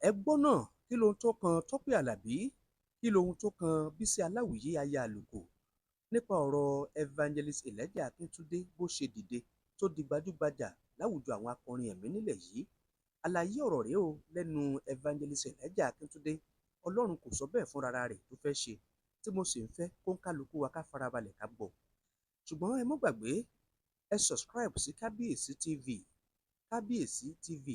ẹ gbọ́ náà kí lohun tó kan Tope Alabi, kí lohun tó kan Bisi Alawiye aya àlùkò nípa ọ̀rọ̀ evangelist Elijah Akintunde bó ṣe dìde tó di gbajúgbajà láwùjọ àwọn akọrin ẹ̀mí nílẹ̀ yìí. Àlàyé ọ̀rọ̀ rèé o lẹ́nu evangelist Elijah Akintunde Olórin kò sọ bẹ́ẹ̀ fúnra rẹ̀ tó fẹ́ ṣe tí mo sì ń fẹ́ kó ń kálukú wa ká farabalẹ̀ ká gbọ́. Ṣùgbọ́n ẹ má gbàgbé ẹ subscribe sí Kábíyèsí TV. Kábíyèsí TV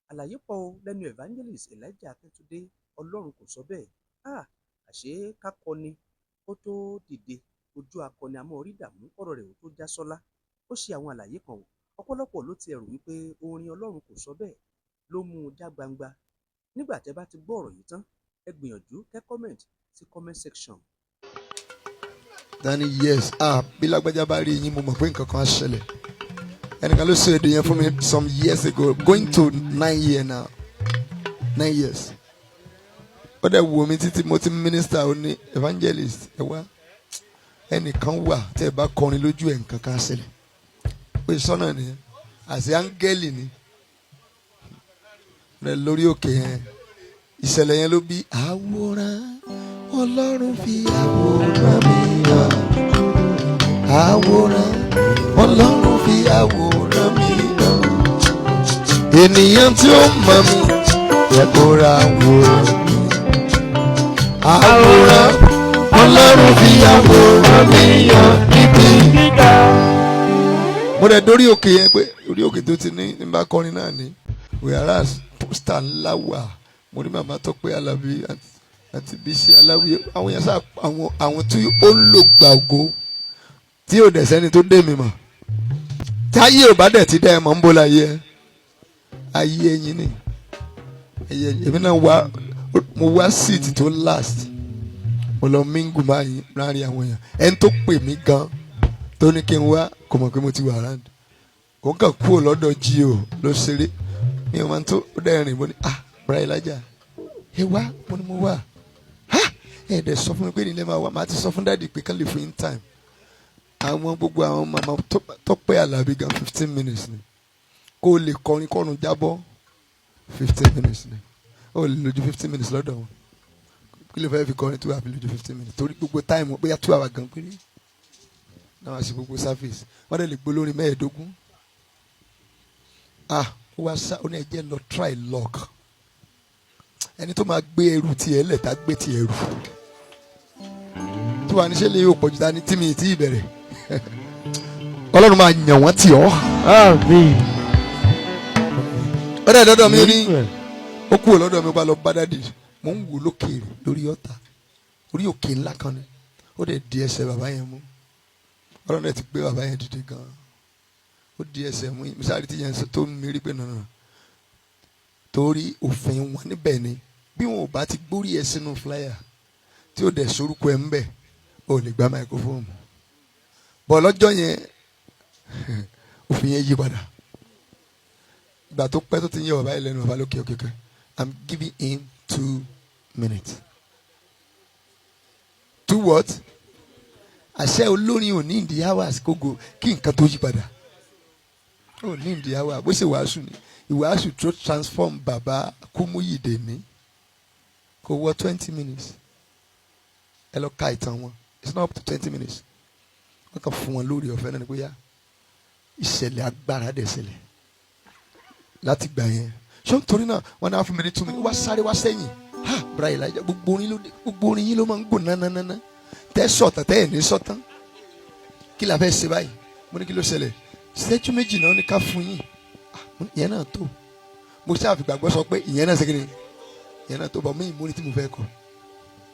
àlàyé pọ̀ o lẹ́nu evangelist Elijah Akintunde Olórin kò sọ bẹ́ẹ̀. Àṣé kákọni kó tó dìde ojú akọni àmọ́ orí dààmú ọ̀rọ̀ rẹ̀ ò tó já sọ́lá. Ó ṣe àwọn àlàyé kan o. Ọ̀pọ̀lọpọ̀ ló ti ẹ̀rù wípé orin Olórin kò sọ bẹ́ẹ̀ ló mú un já gbangba. Nígbà tẹ́ bá ti gbọ́ ọ̀rọ̀ yìí tán, ẹ gbìyànjú kẹ́ comment sí comment section. Dani yes, bí lágbájá bá rí yín mo mọ̀ pé nǹkan kan á ṣẹlẹ̀. Ẹnìkan ló sọ èdè yẹn fún mi some years ago, going to 9 years now. 9 years. Ó dẹ̀ wò mí títí mo ti minister ó ní evangelist ẹ wá. Ẹnìkan wà tẹ́ ẹ bá kọrin lójú ẹ̀ nǹkan kan á ṣẹlẹ̀. Pé sọ́nà nìyẹn, àti áńgẹ́lì ni. Rẹ̀ lórí òkè yẹn, ìṣẹ̀lẹ̀ yẹn ló bí àwòrán Ọlọ́run fi àwòrán mi hàn. Àwòrán Ọlọ́run fi àwòrán mi hàn. Ènìyàn tí ó mọ̀ mí yẹ kó ra àwòrán mi. Àwòrán Ọlọ́run fi àwòrán mi hàn níbi gíga. Mo rẹ̀ dórí òkè yẹn pé orí òkè tó ti ní bá kọrin náà ní whereas pósítà ńlá wà. Mo ní màmá Tope Alabi àti Bisi Alawiye àwọn yẹn sá àwọn tí ó ń lò gbàgbó tí ò dẹ̀ sẹ́ni tó dé mi mọ̀ táyé ò bá dẹ̀ ti dá ẹ mọ̀ ń bó láyé ayé ẹyin ni èmi náà mo wá síìtì tó last mo lọ mingu báyìí láàrin àwọn èèyàn ẹni tó pè mí gan tó ní kí n wá kò mọ̀ pé mo ti wà round kò kàn kúrò lọ́dọ̀ G.O. ló ṣeré mi ò máa tó dẹ́ rìn mo ní bra Elijah ẹ wá mo ní mo wá ẹ dẹ̀ sọ fún mi pé nílẹ̀ máa wá màá ti sọ fún dáàdi pé kán lè fún in time àwọn gbogbo àwọn màmá Tope Alabi gan 15 minutes ni kó lè kọrin kọrun jábọ́ 15 minutes ni ó lè lójú 15 minutes lọ́dọ̀ wọn kí ló fẹ́ fi kọrin tó wà fi lójú 15 minutes torí gbogbo time wọn bóyá 2 hours gan péré náà wá sí gbogbo service wọ́n dẹ̀ lè gbó lórí 15. Ó wá sá ó ní ẹjẹ́ lọ try luck ẹni tó máa gbé ẹrù tiẹ̀ lẹ̀ gbé tiẹ̀ rù tí wàá níṣẹ́ lè yóò pọ̀jù dání tí mi ti bẹ̀rẹ̀ Ọlọ́run máa yàn wọ́n tì ọ́. Ó dẹ̀ lọ́dọ̀ mi ní ó kúrò lọ́dọ̀ mi ó bá lọ bá dádì mò ń wò lókèèrè lórí ọ̀tà orí òkè ńlá kan ni ó dẹ̀ di ẹsẹ̀ bàbá yẹn mú Ọlọ́run dẹ̀ ti gbé bàbá yẹn dìde gan-an ó di ẹsẹ̀ mú mísàárì tí yẹn tó ń mérí pé nànà torí òfin wọn níbẹ̀ ni bí wọn ò bá ti gbórí ẹ sínú flyer tí ó dẹ̀ sorúkọ ẹ ń bẹ̀ ó lè gba microphone bọ̀ lọ́jọ́ yẹn òfin yẹn yí padà ìgbà tó pẹ́ tó ti yẹ bàbá yẹn lẹ́nu bàbá lókè òkè I'm giving him 2 minutes. 2 what? Àṣẹ olórin ò ní ìdí hours kógo kí nǹkan tó yí padà ó ní ìdí hours bó ṣe wàásù ni ìwàásù tó transform bàbá Kúmúyìdè ní kò wọ 20 minutes ẹ lọ ka ìtàn wọn it's not up to 20 minutes wọ́n kàn fún wọn lórí ọ̀fẹ́ náà ni bóyá ìṣẹ̀lẹ̀ agbára dẹ̀ ṣẹlẹ̀ láti gbà yẹn ṣé nítorí náà wọ́n náà fún mi ní 2 minutes wá sáré wá sẹ́yìn bra Elijah gbogbo orin yín ló máa ń gbò nánánáná tẹ́ sọ̀tàn tẹ́ ẹ̀ ní sọ̀tàn kí la fẹ́ ṣe báyìí mo ní kí ló ṣẹlẹ̀ ṣẹ́jú méjì náà ní ká fún yín ìyẹn náà tó mo ṣáà fi gbàgbọ́ sọ pé ìyẹn náà ṣe kí ni ìyẹn náà tó bọ̀ mí ìmúni tí mo fẹ́ kọ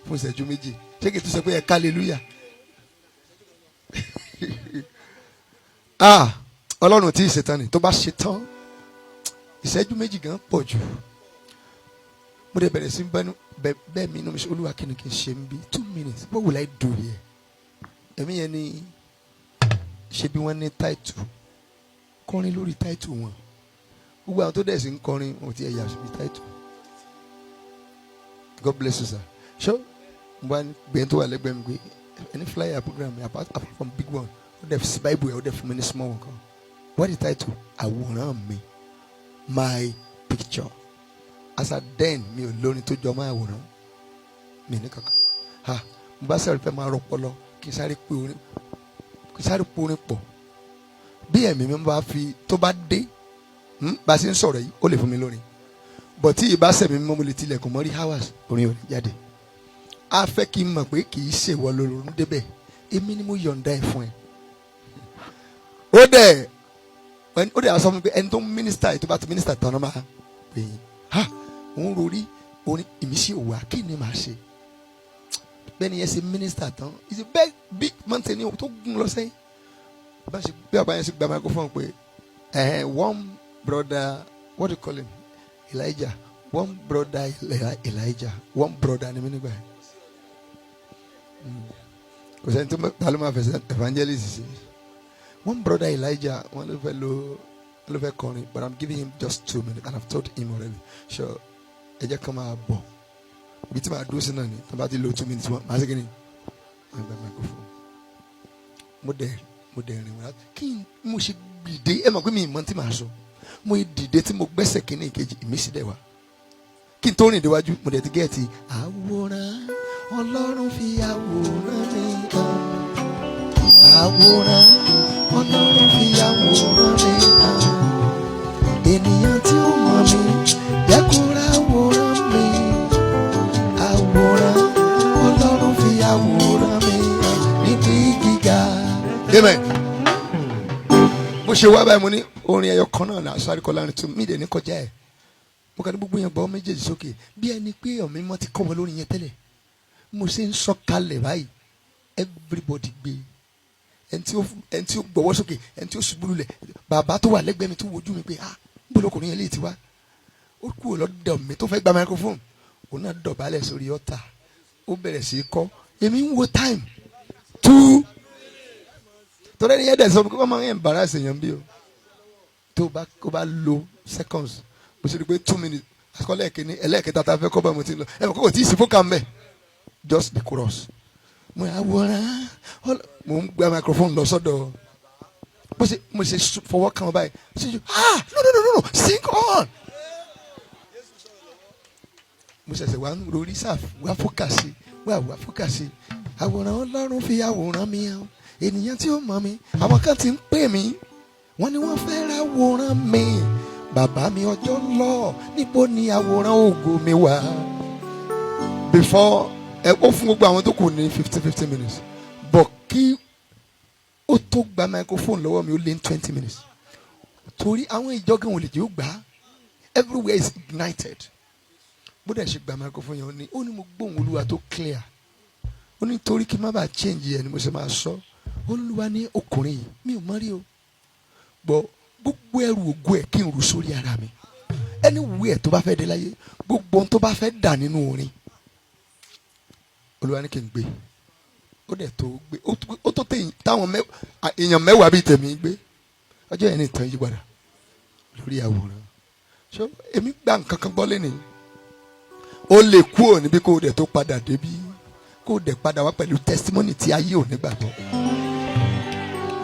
fún ìṣẹ́jú méjì ṣé kì í tún sọ pé ẹ ká hallelujah Ọlọ́run tí ì ṣetán ni tó bá ṣetán ìṣẹ́jú méjì gan pọ̀ jù mo dẹ̀ bẹ̀rẹ̀ sí bẹ́ẹ̀ mi inú mi ṣe Olúwa kí ni kí n ṣe ń bí 2 minutes what will I do here ẹ̀mí yẹn ni ṣe bí wọ́n ní táìtù kọrin lórí táìtù wọn gbogbo àwọn tó dẹ̀ sí ń kọrin wọn ti ẹ̀yà síbi táìtù God bless you sir ṣé mo bá gbẹ̀yìn tó wà lẹ́gbẹ̀ẹ́ mi pé any flyer program apart from big one ó dẹ̀ fi bible ẹ̀ ó dẹ̀ fún mi ní small one kan what is the title àwòrán mi my picture as at then mi ò lórin tó jọ máa wòrán mi ní kankan mo bá sẹ́rù pé máa rọpọlọ kí n sáré pé orin pọ̀ bí ẹ̀mí mi bá fi tó bá dé bá a ṣe ń sọ̀rọ̀ yìí ó lè fún mi lórin bọ̀ tí ìbáṣẹ̀ mi mọ́ mo lè tilẹ̀kùn mọ́ rí hours orin ò ní jáde a fẹ́ kí n mọ̀ pé kì í ṣèwọ lórun débẹ̀ èmi ni mo yọ̀ǹda ẹ̀ fún ẹ. ó dẹ̀ sọ fún mi pé ẹni tó ń mínísítà tó bá ti mínísítà tán náà máa pè yín òun rorí orin ìmísí òwà kí ni màá ṣe bẹ́ẹ̀ni yẹn ṣe mínísítà tán it's a big big mountain ní tó gùn lọ sẹ́yìn bí àbá yẹn ṣe gba microphone pé one brother what do you call him Elijah one brother Elijah one brother ni mi nígbà yẹn kò sẹ́ni tó ta ló máa fẹsẹ̀ evangelist ṣe one brother Elijah wọn ló fẹ́ kọrin but I'm giving him just 2 minutes and I've told him already sure ẹ jẹ́ kàn máa bọ̀ ibi tí màá dúró sí náà ni tó bá ti lo 2 minutes màá ṣe kí ni màá gba microphone mo dẹ̀ rìn wá kí mo ṣe dìde ẹ mọ̀ pé mi ì mọ̀ tí màá sọ mo dìde tí mo gbẹ́sẹ̀ kínní ìkejì ìmísí dẹ̀ wá kí n tó rìn déwájú mo dẹ̀ ti gẹ́ẹ̀tì àwòrán Ọlọ́run fi àwòrán mi hàn àwòrán Ọlọ́run fi àwòrán mi hàn ènìyàn tí ó mọ̀ mí jẹ́ kó ra àwòrán mi àwòrán Ọlọ́run fi àwòrán mi hàn níbi gíga. Amen. Bó ṣe wá báyìí mo ní orin ẹyọ kan náà náà sáré kọ láàrin tó mí dẹ̀ ní kọjá ẹ̀ mo kàn ní gbogbo yẹn gbọ́ méjèèjì sókè bí ẹni pé ọ̀mí mọ́ ti kọ́ wọn lórí yẹn tẹ́lẹ̀ mo ṣe ń sọ kalẹ̀ báyìí everybody gbé ẹni tí ó gbọ́wọ́ sókè ẹni tí ó ṣubú lulẹ̀ bàbá tó wà lẹ́gbẹ̀ẹ́ mi tó wojú mi pé níbo lọkùnrin yẹn lè ti wá ó kú lọ́dọ̀ mi tó fẹ́ gba microphone òun náà dọ̀bálẹ̀ sórí ọ̀tà ó bẹ̀rẹ̀ sí í kọ́ èmi ń wo time 2 torí ẹni yẹn dẹ̀ sọ pé wọ́n máa ń embarrass èèyàn bí o tó bá lo seconds mo ṣe rí pé 2 minutes akọ́lẹ̀ kìíní ẹlẹ́ẹ̀kẹta tá a fẹ́ kọ́ bá mo ti lọ ẹ̀ mọ̀ kókò tí ì sí fókà mbẹ́ just the chorus mo àwòrán mo ń gba microphone lọ sọ́dọ̀ mo ṣe fọwọ́ kan báyìí ṣe ju no sing on mo ṣẹ̀ṣẹ̀ wá ń rorí sáà wá fókàsì wá fókàsì àwòrán Ọlọ́run fi àwòrán mi hàn ènìyàn tí ó mọ̀ mi àwọn kan ti ń pè mí wọ́n ní wọ́n fẹ́ ra àwòrán mi bàbá mi ọjọ́ lọ níbo ni àwòrán ògo mi wà before ó fún gbogbo àwọn tó kù ní 15 minutes but kí ó tó gba microphone lọ́wọ́ mi ó lé ní 20 minutes torí àwọn ìjọgàn ò lè jẹ́ ó gbà á everywhere is ignited bó dẹ̀ ṣe gba microphone yẹn ó ní mo gbóhùn Olúwa tó clear ó ní torí kí n má bàa change ẹ̀ ni mo ṣe máa sọ Olúwa ní ọkùnrin yìí mi ò mọ̀ rí o gbọ́ gbogbo ẹrù ògo ẹ̀ kí n rù sórí ara mi ẹni wú ẹ̀ tó bá fẹ́ dé láyé gbogbo ohun tó bá fẹ́ dà nínú orin Olúwa ní kí n gbé ó dẹ̀ tó gbé ó tó tẹ̀yìn táwọn èèyàn mẹ́wàá bíi tèmi gbé ọjọ́ yẹn ní ìtàn yí padà lórí àwòrán so èmi gba nǹkan kan gbọ́ lẹ́nìí ó lè kú òní bí kò dẹ̀ tó padà débí kò dẹ̀ padà wá pẹ̀lú testimony tí ayé ò ní gbàgbọ́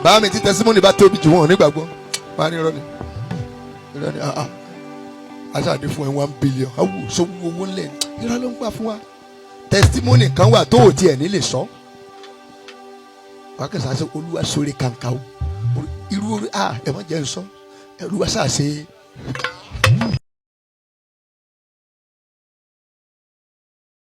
báwo mi ti testimony bá tóbi jù wọn ò ní gbàgbọ́ wọ́n á ní irọ́ ni aṣáájú fún ẹ 1 billion awo sówó owó ńlẹ̀ irọ́ ló ń gbà fún wa testimony kan wà tó ò tiẹ̀ ní lè sọ wákàtí sàṣẹ Olúwa sórí kàǹkà o irú ẹ má jẹ́ ń sọ Olúwa sàṣẹ